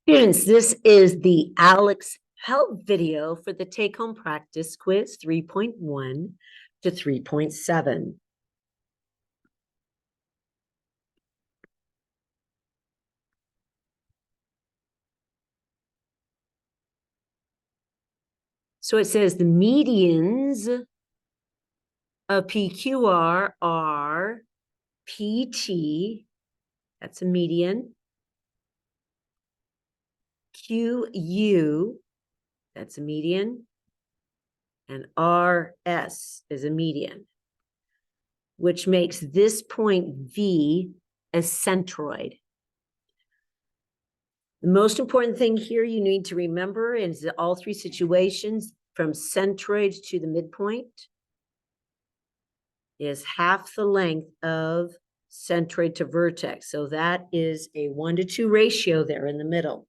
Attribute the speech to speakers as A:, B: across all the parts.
A: Students, this is the Alex Help video for the take-home practice quiz 3.1 to 3.7. So it says the medians of PQR are PT, that's a median, QU, that's a median, and RS is a median, which makes this point V a centroid. The most important thing here you need to remember is that all three situations from centroid to the midpoint is half the length of centroid to vertex. So that is a 1-to-2 ratio there in the middle.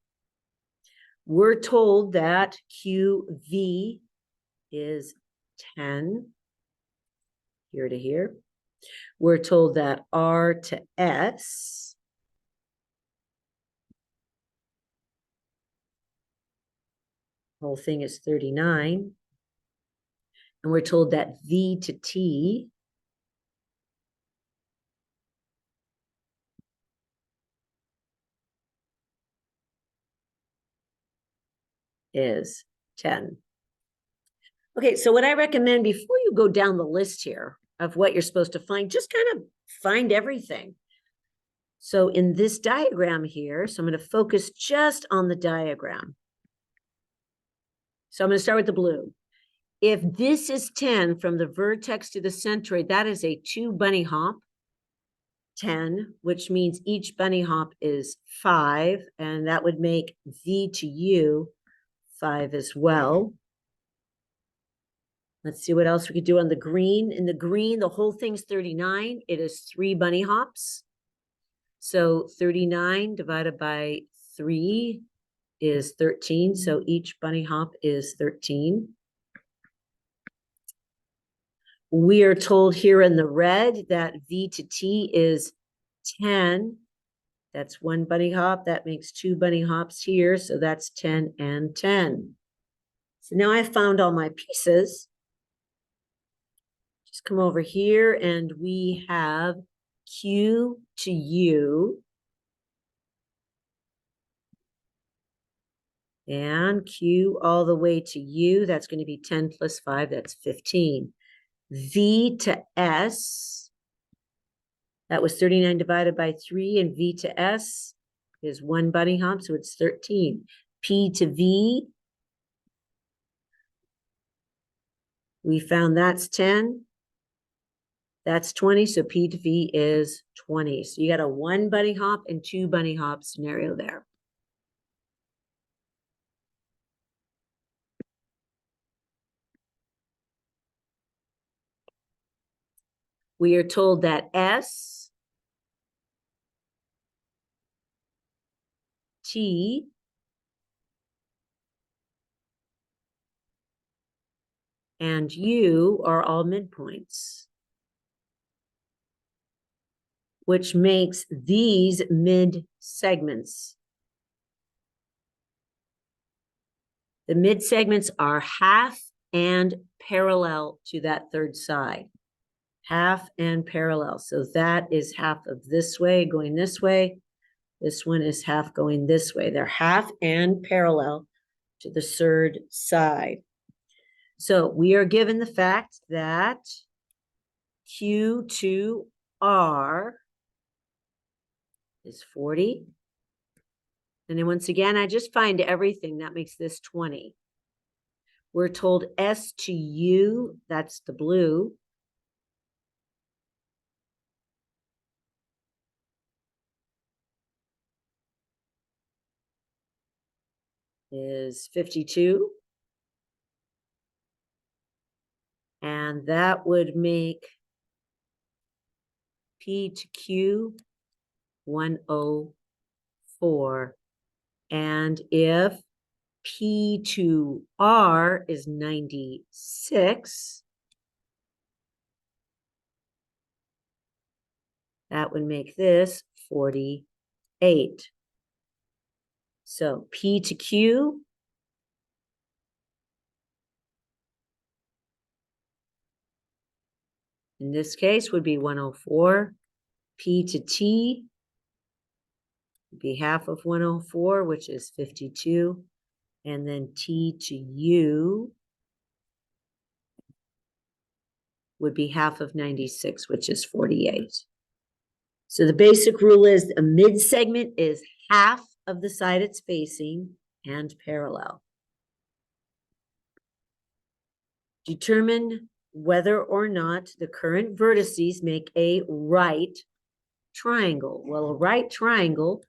A: We're told that QV is 10 here to here. We're told that R to S whole thing is 39. And we're told that V to T is 10. Okay, so what I recommend before you go down the list here of what you're supposed to find, just kind of find everything. So in this diagram here, so I'm going to focus just on the diagram. So I'm going to start with the blue. If this is 10 from the vertex to the centroid, that is a 2 bunny hop, 10, which means each bunny hop is 5, and that would make V to U 5 as well. Let's see what else we could do on the green. In the green, the whole thing's 39. It is 3 bunny hops. So 39 divided by 3 is 13. So each bunny hop is 13. We are told here in the red that V to T is 10. That's 1 bunny hop. That makes 2 bunny hops here. So that's 10 and 10. So now I found all my pieces. Just come over here and we have Q to U. And Q all the way to U, that's going to be 10 plus 5, that's 15. V to S, that was 39 divided by 3, and V to S is 1 bunny hop, so it's 13. P to V, we found that's 10. That's 20, so P to V is 20. So you got a 1 bunny hop and 2 bunny hop scenario there. We are told that S, T, and U are all midpoints, which makes these mid segments. The mid segments are half and parallel to that third side. Half and parallel. So that is half of this way going this way. This one is half going this way. They're half and parallel to the third side. So we are given the fact that Q to R is 40. And then once again, I just find everything that makes this 20. We're told S to U, that's the blue, is 52. And that would make P to Q 104. And if P to R is 96, that would make this 48. So P to Q, in this case, would be 104. P to T would be half of 104, which is 52. And then T to U would be half of 96, which is 48. So the basic rule is a mid-segment is half of the side it's facing and parallel. Determine whether or not the current vertices make a right triangle. Well, a right triangle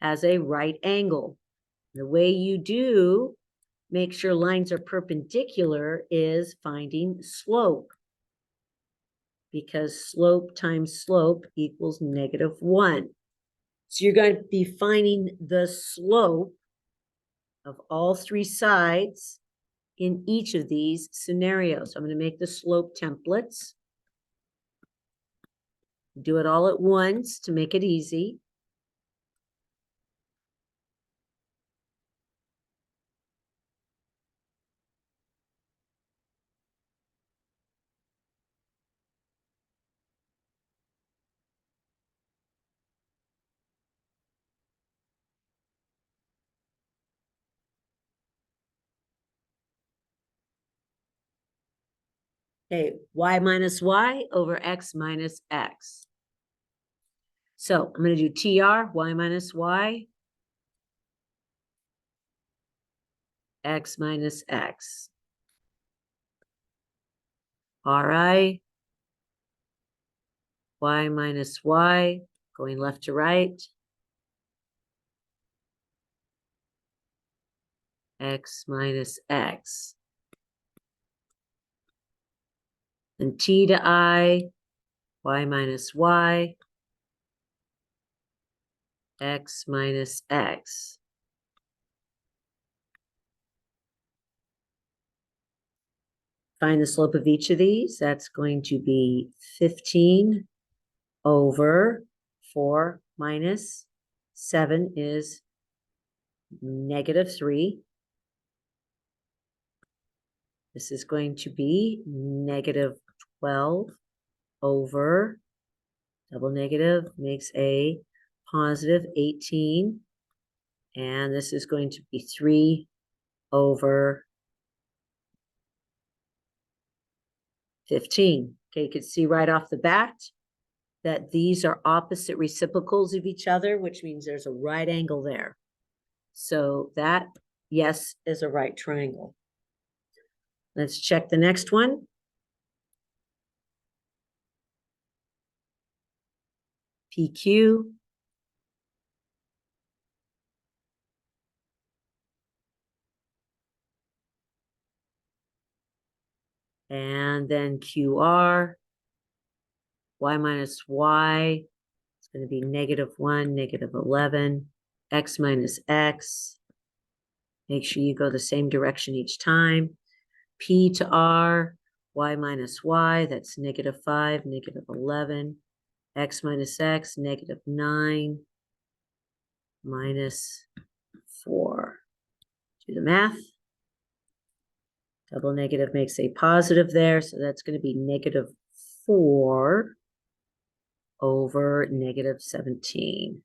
A: has a right angle. The way you do make sure lines are perpendicular is finding slope, because slope times slope equals -1. So you're going to be finding the slope of all three sides in each of these scenarios. I'm going to make the slope templates. Do it all at once to make it easy. Okay, y minus y over x minus x. So I'm going to do TR, y minus y, x minus x. RI, y minus y, going left to right, x minus x. And T to I, y minus y, x minus x. Find the slope of each of these. That's going to be 15 over 4 minus 7 is -3. This is going to be -12 over double negative makes a positive 18. And this is going to be 3 over 15. Okay, you can see right off the bat that these are opposite reciprocals of each other, which means there's a right angle there. So that, yes, is a right triangle. Let's check the next one. PQ. And then QR. Y minus Y. It's going to be -1, -11. X minus X. Make sure you go the same direction each time. P to R, y minus y, that's -5, -11. X minus x, -9, -4. Do the math. Double negative makes a positive there, so that's going to be -4 over -17.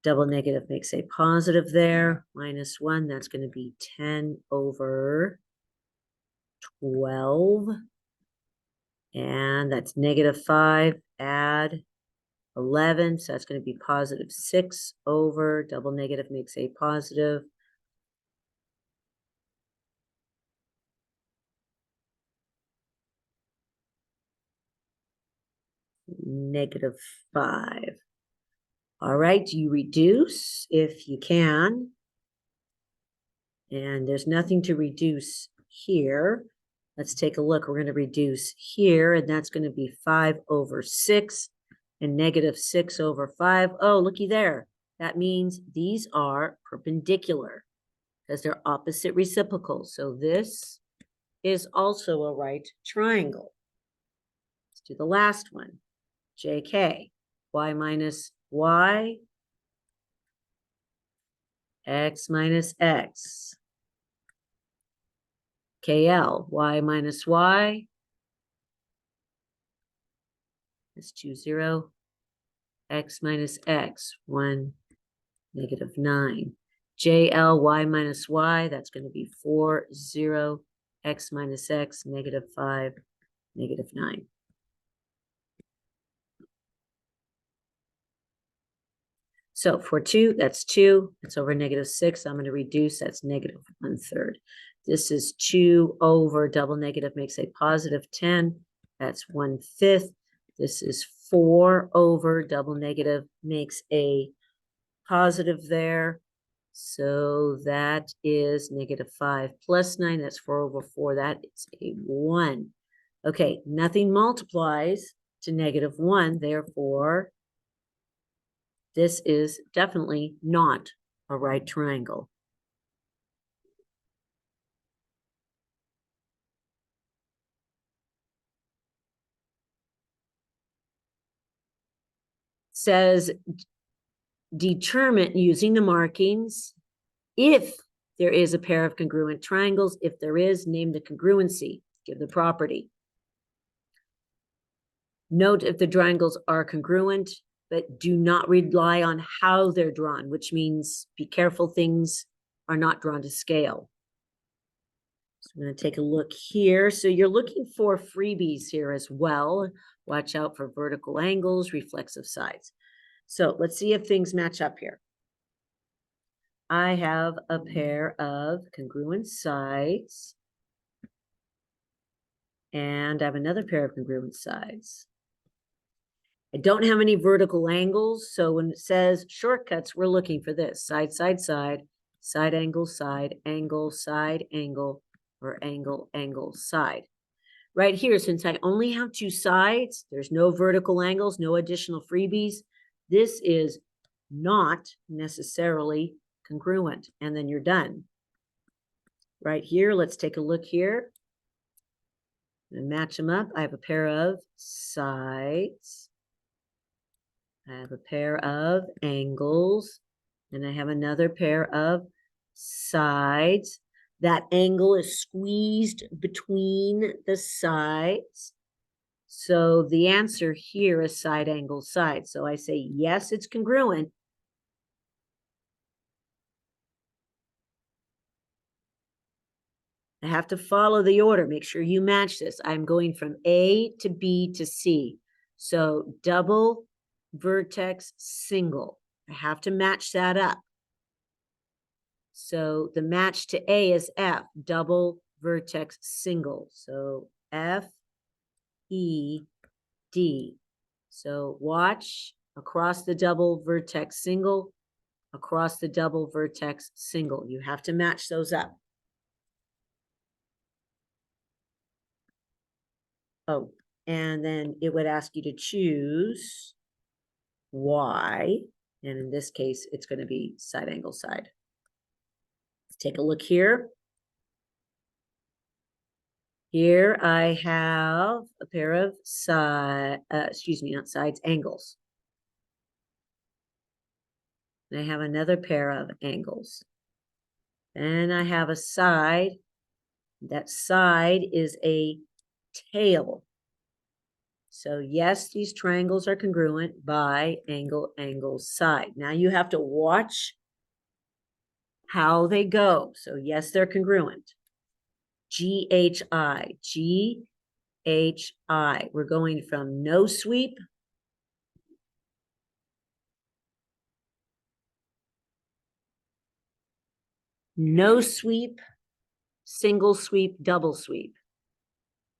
A: Double negative makes a positive there, -1, that's going to be 10 over 12. And that's -5, add 11, so that's going to be +6 over, double negative makes a positive. -5. All right, you reduce if you can. And there's nothing to reduce here. Let's take a look. We're going to reduce here, and that's going to be 5 over 6 and -6 over 5. Oh, looky there. That means these are perpendicular because they're opposite reciprocals. So this is also a right triangle. Let's do the last one. JK, y minus y, x minus x. KL, y minus y. Let's choose 0. X minus x, 1, negative 9. JL, y minus y, that's going to be 4, 0. X minus x, negative 5, negative 9. So for 2, that's 2. It's over negative 6. I'm going to reduce. That's negative 1/3. This is 2 over double negative makes a positive 10. That's 1/5. This is 4 over double negative makes a positive there. So that is negative 5 plus 9. That's 4 over 4. That is a 1. Okay, nothing multiplies to negative 1. Therefore, this is definitely not a right triangle. Says determine using the markings if there is a pair of congruent triangles. If there is, name the congruency, give the property. Note if the triangles are congruent, but do not rely on how they're drawn, which means be careful things are not drawn to scale. So I'm going to take a look here. So you're looking for freebies here as well. Watch out for vertical angles, reflexive sides. So let's see if things match up here. I have a pair of congruent sides, and I have another pair of congruent sides. I don't have any vertical angles, so when it says shortcuts, we're looking for this: side, side, side, side angle, side angle, side angle, or angle, angle, side. Right here, since I only have 2 sides, there's no vertical angles, no additional freebies. This is not necessarily congruent, and then you're done. Right here, let's take a look here and match them up. I have a pair of sides. I have a pair of angles, and I have another pair of sides. That angle is squeezed between the sides. So the answer here is side angle side. So I say, yes, it's congruent. I have to follow the order. Make sure you match this. I'm going from A to B to C. So double, vertex, single. I have to match that up. So the match to A is F, double, vertex, single. So F, E, D. So watch across the double, vertex, single, across the double, vertex, single. You have to match those up. Oh, and then it would ask you to choose Y. And in this case, it's going to be side angle side. Let's take a look here. Here I have a pair of not sides, angles. And I have another pair of angles. And I have a side. That side is a tail. So yes, these triangles are congruent by angle, angle, side. Now you have to watch how they go. So yes, they're congruent. GHI, GHI. We're going from no sweep single sweep, double sweep.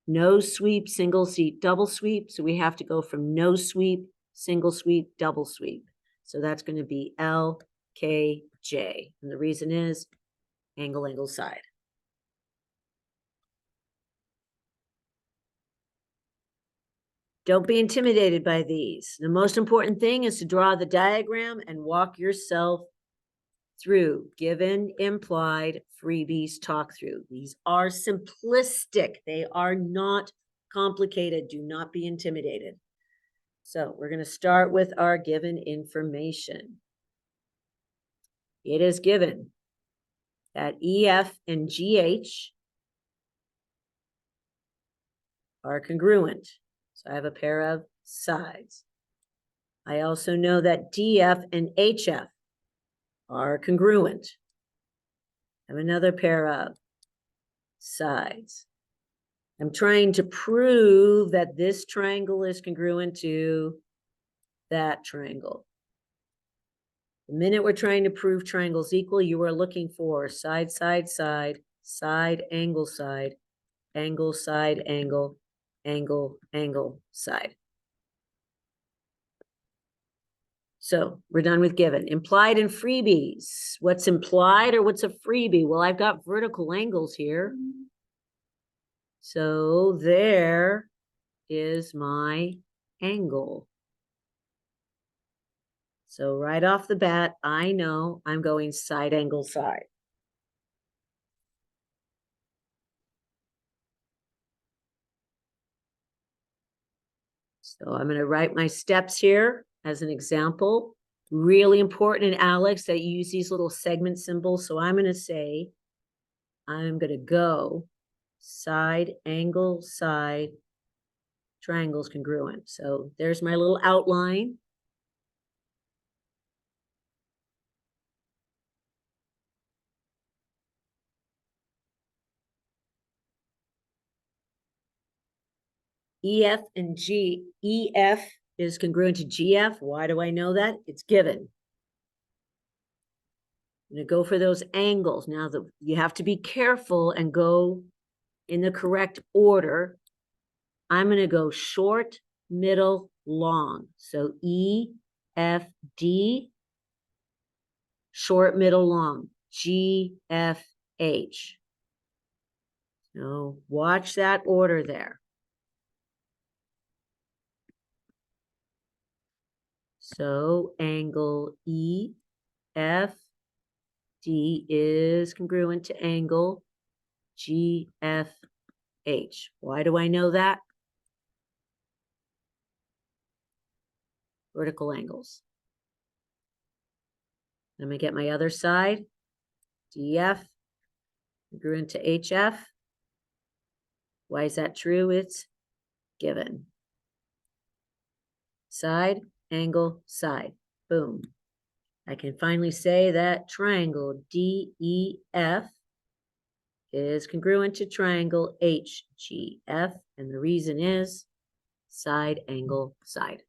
A: No sweep, single sweep, double sweep. So we have to go from no sweep, single sweep, double sweep. So that's going to be L, K, J. And the reason is angle, angle, side. Don't be intimidated by these. The most important thing is to draw the diagram and walk yourself through given, implied, freebies, talk through. These are simplistic. They are not complicated. Do not be intimidated. So we're going to start with our given information. it is given that EF and GH are congruent. So I have a pair of sides. I also know that DF and HF are congruent. I have another pair of sides. I'm trying to prove that this triangle is congruent to that triangle. The minute we're trying to prove triangles equal, you are looking for side, side, side, side, angle, side, angle, side, angle, angle, angle, side. So we're done with given. Implied and freebies. What's implied or what's a freebie? Well, I've got vertical angles here. So there is my angle. So right off the bat, I know I'm going side angle side. So I'm going to write my steps here as an example. Really important in Alex that you use these little segment symbols. So I'm going to say, I'm going to go side, angle, side, triangles congruent. So there's my little outline. EF and G, EF is congruent to GF. Why do I know that? It's given. I'm going to go for those angles. Now you have to be careful and go in the correct order. I'm going to go short, middle, long. So E, F, D, short, middle, long. G, F, H. So watch that order there. So angle E, F, D is congruent to angle G, F, H. Why do I know that? Vertical angles. Let me get my other side. DF, congruent to HF. Why is that true? It's given. Side, angle, side. Boom. I can finally say that triangle DEF is congruent to triangle HGF, and the reason is side, angle, side.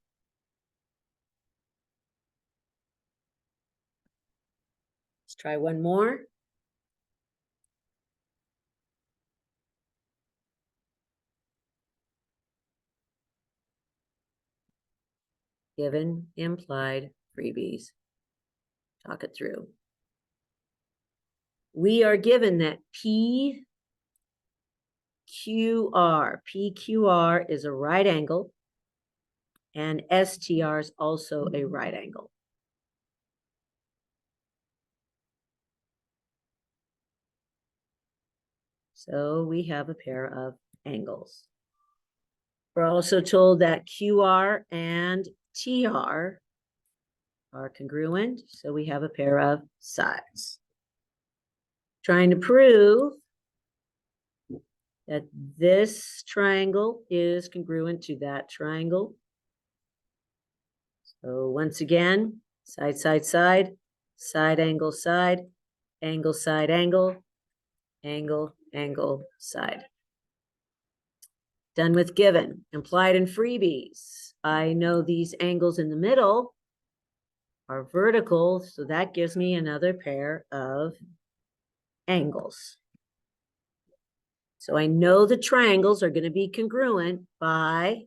A: Let's try one more. Given, implied, freebies. Talk it through. We are given that PQR is a right angle, and STR is also a right angle. So we have a pair of angles. We're also told that QR and TR are congruent, so we have a pair of sides. Trying to prove that this triangle is congruent to that triangle. So once again, side, side, side, side, angle, side, angle, side, angle, angle, angle, side. Done with given. Implied and freebies. I know these angles in the middle are vertical, so that gives me another pair of angles. So I know the triangles are going to be congruent by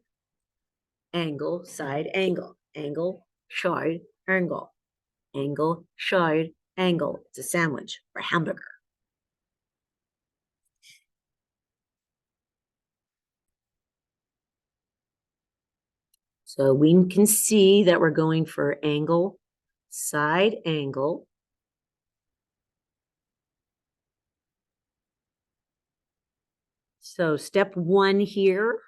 A: angle, side, angle, angle, side, angle, angle, side, angle. It's a sandwich or hamburger. So we can see that we're going for angle, side angle. So step one here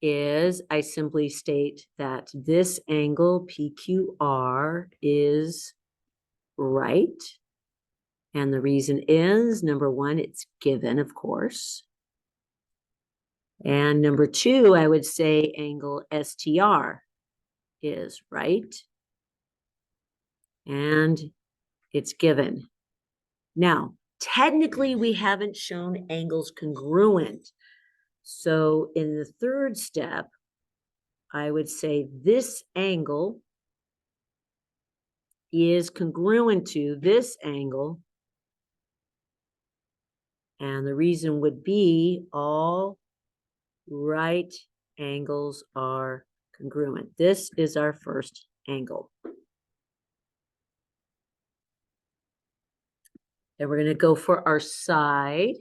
A: is I simply state that this angle PQR is right. And the reason is, number one, it's given, of course. And number two, I would say angle STR is right. And it's given. Now, technically, we haven't shown angles congruent. So in the third step, I would say this angle is congruent to this angle. And the reason would be all right angles are congruent. This is our first angle. Then we're going to go for our side,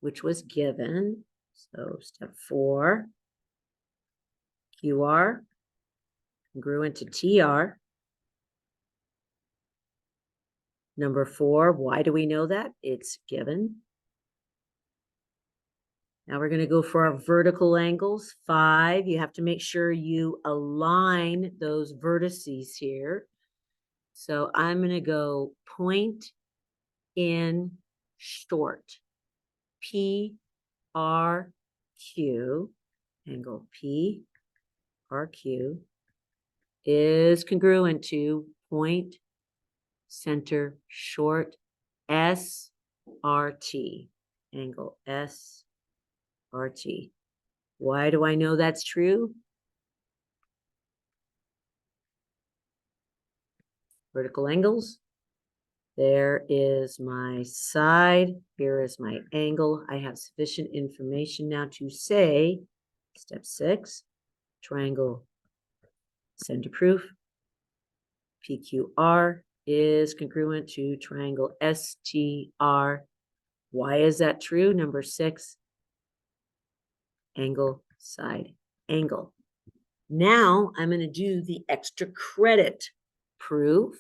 A: which was given. So step 4, QR, congruent to TR. Number 4, why do we know that? It's given. Now we're going to go for our vertical angles. 5, you have to make sure you align those vertices here. So I'm going to go point in short, PRQ, angle PRQ is congruent to point center short SRT, angle SRT. Why do I know that's true? Vertical angles. There is my side. Here is my angle. I have sufficient information now to say, step 6, triangle center proof, PQR is congruent to triangle STR. Why is that true? Number 6, angle, side, angle. Now I'm going to do the extra credit proof.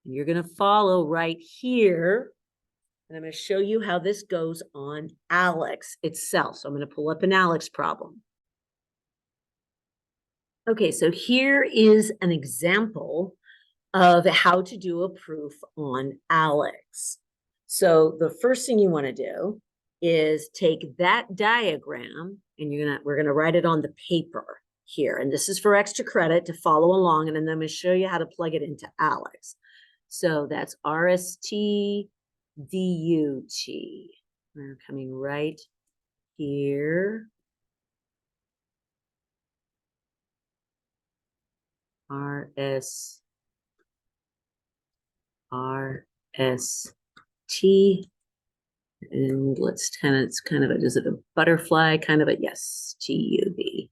A: And you're going to follow right here. And I'm going to show you how this goes on ALEX itself. So I'm going to pull up an ALEX problem. Okay, so here is an example of how to do a proof on ALEX. So the first thing you want to do is take that diagram and we're going to write it on the paper here. And this is for extra credit to follow along. And then I'm going to show you how to plug it into ALEX. So that's RST DUT. We're coming right here. RST. And it's kind of a, is it a butterfly? Kind of a, yes, TUB.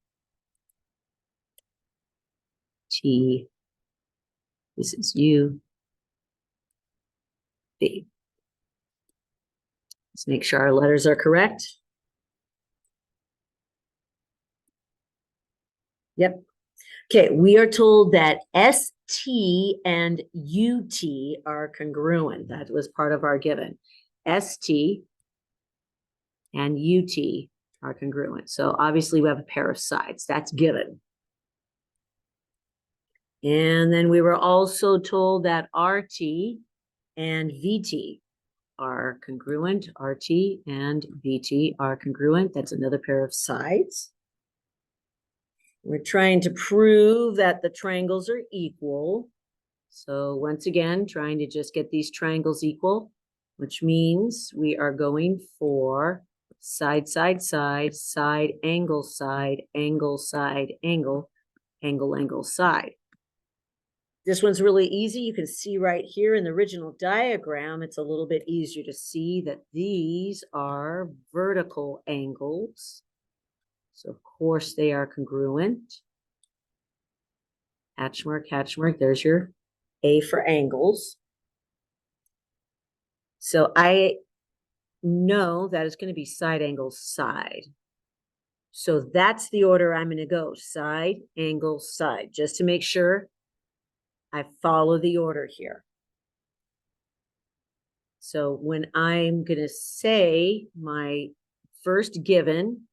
A: T, this is U, B. Let's make sure our letters are correct. Yep. Okay, we are told that ST and UT are congruent. That was part of our given. ST and UT are congruent. So obviously we have a pair of sides. That's given. And then we were also told that RT and VT are congruent. RT and VT are congruent. That's another pair of sides. We're trying to prove that the triangles are equal. So once again, trying to just get these triangles equal, which means we are going for side, side, side, side, angle, side, angle, side, angle, angle, angle, side. This one's really easy. You can see right here in the original diagram, it's a little bit easier to see that these are vertical angles. So of course they are congruent. Hatch mark, there's your A for angles. So I know that it's going to be side, angle, side. So that's the order I'm going to go, side, angle, side, just to make sure I follow the order here. So when I'm going to say my first given,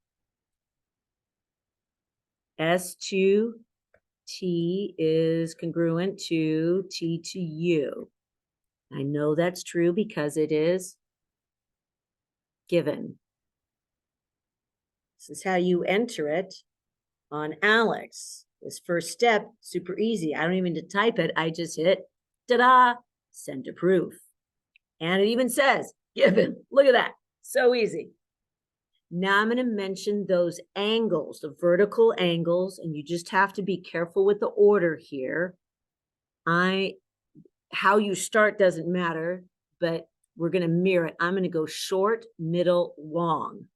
A: S2 T is congruent to T to U. I know that's true because it is given. This is how you enter it on Alex. This first step, super easy. I don't even need to type it. I just hit, ta-da, send to proof. And it even says, given. Look at that. So easy. Now I'm going to mention those angles, the vertical angles, and you just have to be careful with the order here. How you start doesn't matter, but we're going to mirror it. I'm going to go short, middle, long.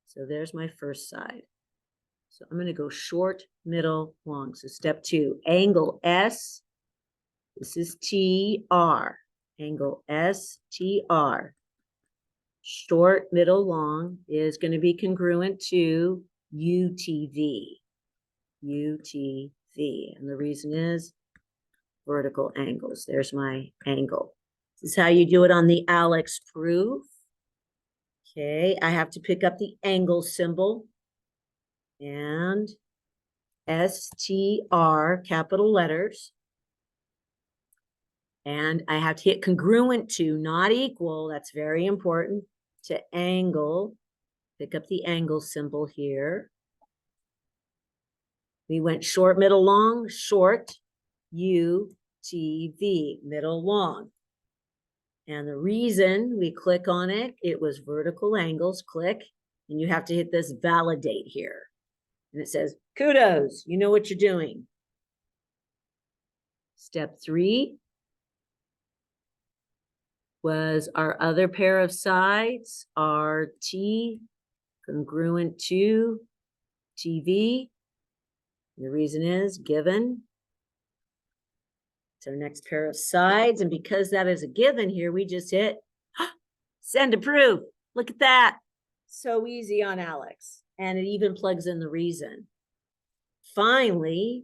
A: So there's my first side. So I'm going to go short, middle, long. So step 2, angle S. This is TR. Angle STR. Short, middle, long is going to be congruent to UTV. UTV. And the reason is vertical angles. There's my angle. This is how you do it on the Alex proof. Okay, I have to pick up the angle symbol and STR, capital letters. And I have to hit congruent to, not equal. That's very important. To angle, pick up the angle symbol here. We went short, middle, long, short, UTV, middle, long. And the reason we click on it, it was vertical angles, click, and you have to hit this validate here. And it says, kudos, you know what you're doing. Step 3 was our other pair of sides, our T congruent to TV. The reason is given. It's our next pair of sides. And because that is a given here, we just hit send to proof. Look at that. So easy on Alex. And it even plugs in the reason. Finally,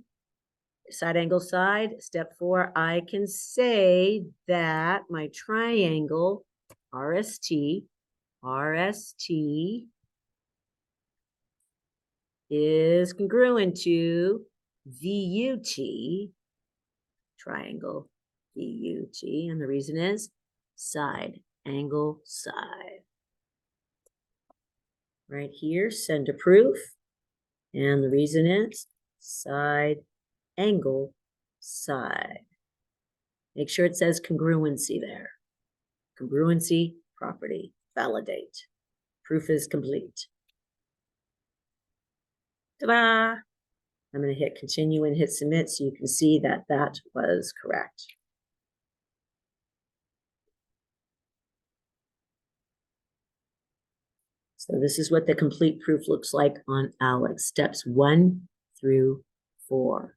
A: side angle side, step 4, I can say that my triangle RST is congruent to VUT, triangle VUT, and the reason is side, angle, side. Right here, send to proof, and the reason is side, angle, side. Make sure it says congruency there. Congruency, property, validate. Proof is complete. Ta-da! I'm going to hit continue and hit submit so you can see that that was correct. So this is what the complete proof looks like on Alex. Steps 1 through 4.